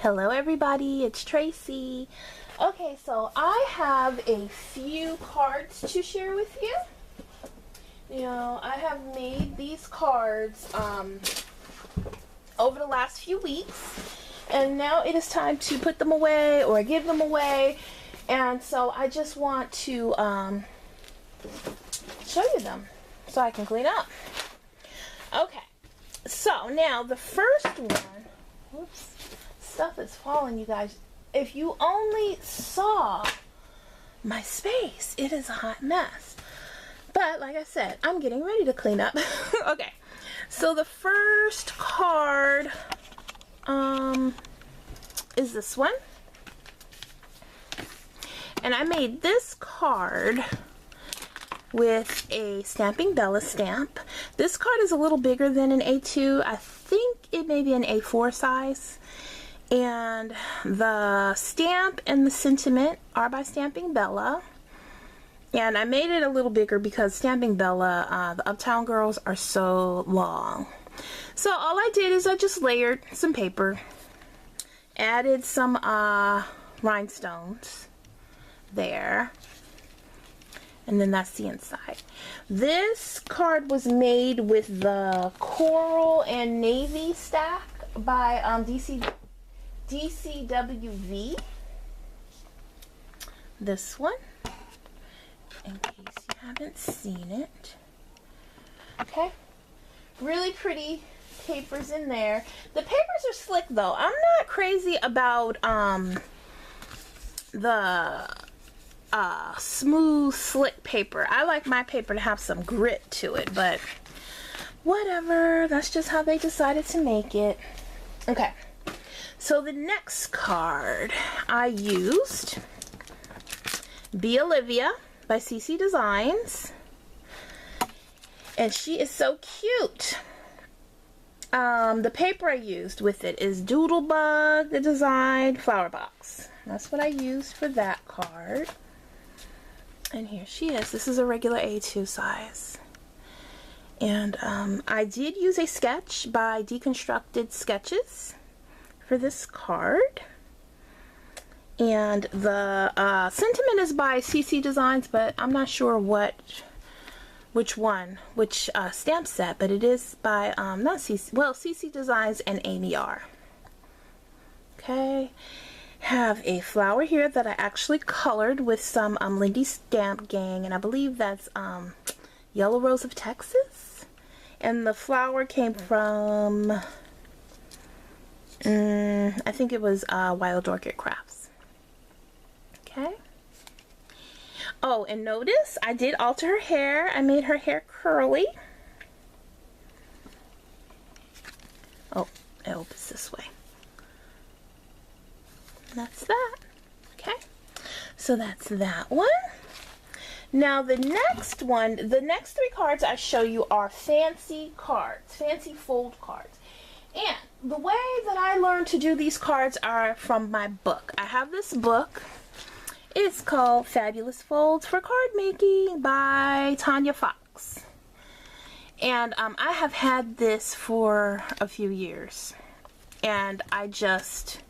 Hello everybody, it's Tracy. Okay, so I have a few cards to share with you. I have made these cards over the last few weeks, and now it is time to put them away or give them away. And so I just want to show you them so I can clean up. Okay, so now the first one, whoops, stuff is falling, you guys. If you only saw my space, it is a hot mess. But like I said, I'm getting ready to clean up. Okay, so the first card is this one. And I made this card with a Stamping Bella stamp. This card is a little bigger than an A2. I think it may be an A4 size. And the stamp and the sentiment are by Stamping Bella. And I made it a little bigger because Stamping Bella, the Uptown Girls, are so long. So all I did is I just layered some paper, added some rhinestones there, and then that's the inside. This card was made with the Coral and Navy stack by DCWV. This one, in case you haven't seen it. Okay, really pretty papers in there. The papers are slick though. I'm not crazy about the smooth, slick paper. I like my paper to have some grit to it, but whatever. That's just how they decided to make it. Okay, so the next card I used, Be Olivia by CC Designs, and she is so cute. The paper I used with it is Doodlebug, the design flower box. That's what I used for that card. And here she is. This is a regular A2 size. And I did use a sketch by Deconstructed Sketches for this card. And the sentiment is by CC Designs, but I'm not sure which stamp set, but it is by not CC, well, CC Designs and Amy R. Okay, have a flower here that I actually colored with some Lindy Stamp Gang, and I believe that's Yellow Rose of Texas, and the flower came from I think it was Wild Orchid Crafts. Okay. Oh, and notice I did alter her hair. I made her hair curly. Oh, I hope it's this way. That's that. Okay, so that's that one. Now the next one, the next three cards I show you are fancy cards, fancy fold cards. And the way that I learned to do these cards are from my book. I have this book. It's called Fabulous Folds for Card Making by Tanya Fox. And I have had this for a few years. And I just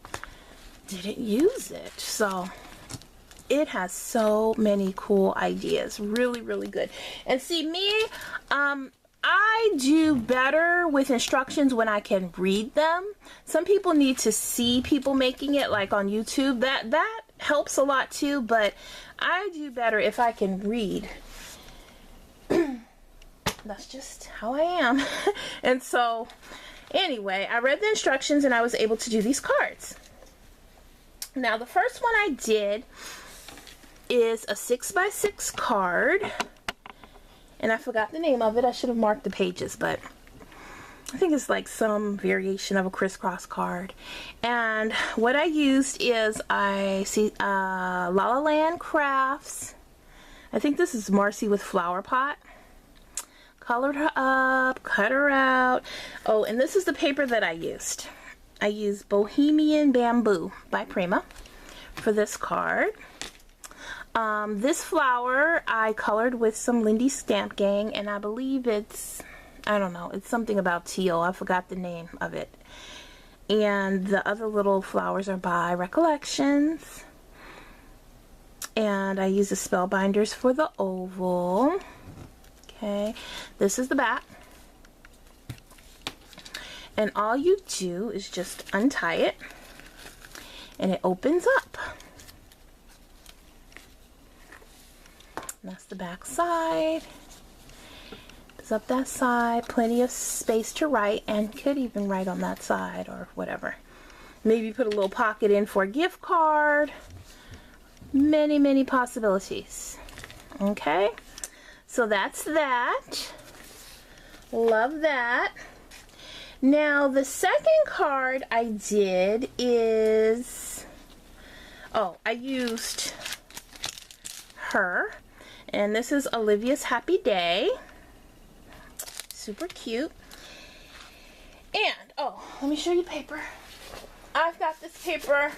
didn't use it. So it has so many cool ideas. Really, really good. And see, me, I do better with instructions when I can read them. Some people need to see people making it, like on YouTube. That helps a lot too, but I do better if I can read. That's just how I am. And so anyway, I read the instructions and I was able to do these cards. Now the first one I did is a 6x6 card, and I forgot the name of it. I should have marked the pages, but I think it's like some variation of a crisscross card. And what I used is La La Land Crafts. I think this is Marcy with Flower Pot. Colored her up, cut her out. Oh, and this is the paper that I used. I used Bohemian Bamboo by Prima for this card. This flower I colored with some Lindy Stamp Gang, and I believe it's, I don't know, it's something about teal. I forgot the name of it. And the other little flowers are by Recollections. And I use the Spellbinders for the oval. Okay, this is the back. And all you do is just untie it, and it opens up. And that's the back side. Opens up that side, plenty of space to write, and could even write on that side or whatever. Maybe put a little pocket in for a gift card. Many, many possibilities. Okay, so that's that. Love that. Now the second card I did is, I used her, and this is Olivia's Happy Day. Super cute. And let me show you paper. I've got this paper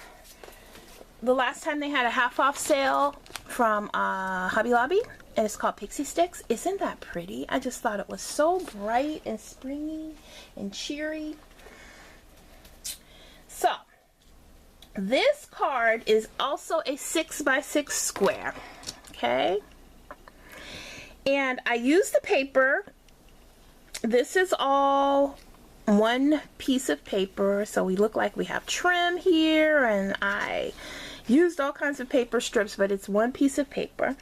the last time they had a half-off sale from Hobby Lobby, and it's called Pixie Sticks. Isn't that pretty? I just thought it was so bright and springy and cheery. So this card is also a 6x6 square. Okay, and I used the paper. This is all one piece of paper, so we look like we have trim here, and I used all kinds of paper strips, but it's one piece of paper.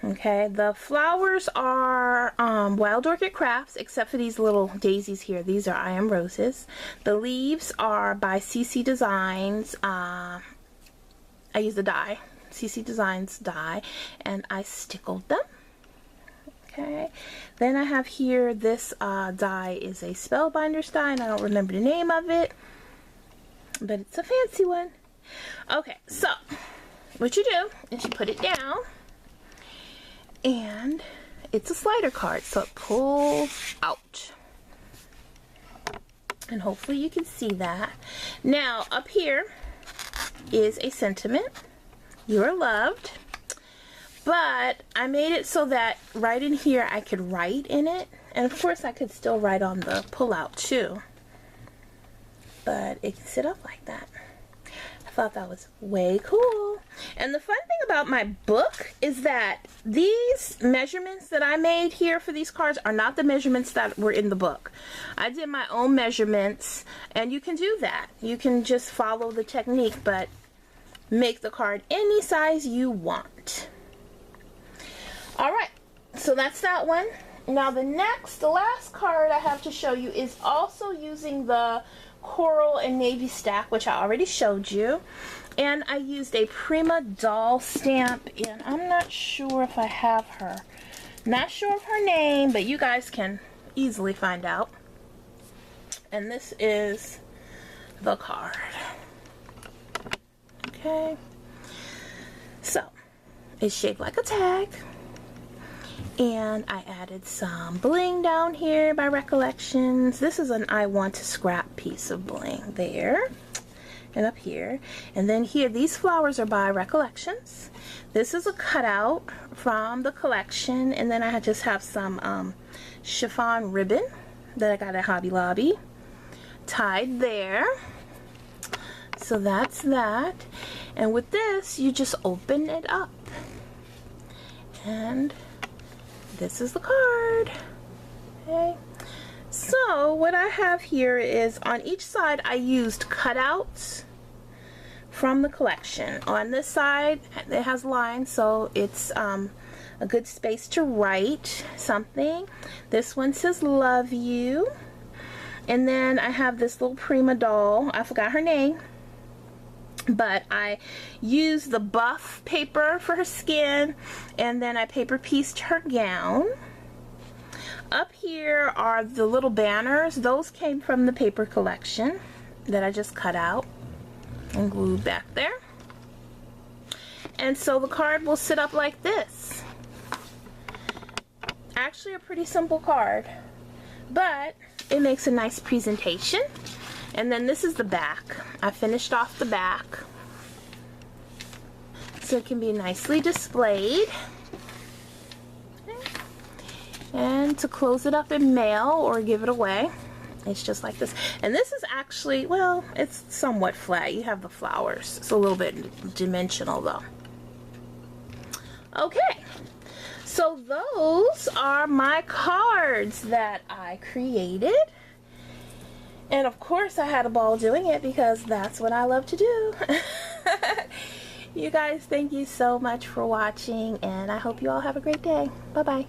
Okay, the flowers are Wild Orchid Crafts, except for these little daisies here. These are I Am Roses. The leaves are by CC Designs. I use a die, CC Designs die, and I stickled them. Okay, then I have here, this die is a Spellbinders die, and I don't remember the name of it, but it's a fancy one. Okay, so what you do is you put it down, and it's a slider card, so it pulls out, and hopefully you can see that. Now up here is a sentiment. You are loved. But I made it so that right in here I could write in it, and of course I could still write on the pull-out too, but it can sit up like that. I thought that was way cool. And the fun thing about my book is that these measurements that I made here for these cards are not the measurements that were in the book. I did my own measurements, and you can do that. You can just follow the technique, but make the card any size you want. Alright, so that's that one. Now the last card I have to show you is also using the Coral and Navy stack, which I already showed you. And I used a Prima Doll stamp, and I'm not sure if I have her. Not sure of her name, but you guys can easily find out. And this is the card. Okay. So, it's shaped like a tag. And I added some bling down here by Recollections. This is an I Want to Scrap piece of bling there. And up here. And then here, these flowers are by Recollections. This is a cutout from the collection. And then I just have some chiffon ribbon that I got at Hobby Lobby tied there. So that's that. And with this, you just open it up. And this is the card. Okay. So what I have here is on each side I used cutouts from the collection. On this side it has lines, so it's a good space to write something. This one says love you. And then I have this little Prima doll. I forgot her name. But I used the buff paper for her skin, and then I paper pieced her gown. Up here are the little banners. Those came from the paper collection that I just cut out and glued back there. And so the card will sit up like this. Actually a pretty simple card, but it makes a nice presentation. And then this is the back. I finished off the back so it can be nicely displayed. Okay. And to close it up and mail or give it away, It's just like this. And this is actually, well, it's somewhat flat. You have the flowers. It's a little bit dimensional though. Okay. So those are my cards that I created. And of course I had a ball doing it because that's what I love to do. You guys, thank you so much for watching, and I hope you all have a great day. Bye-bye.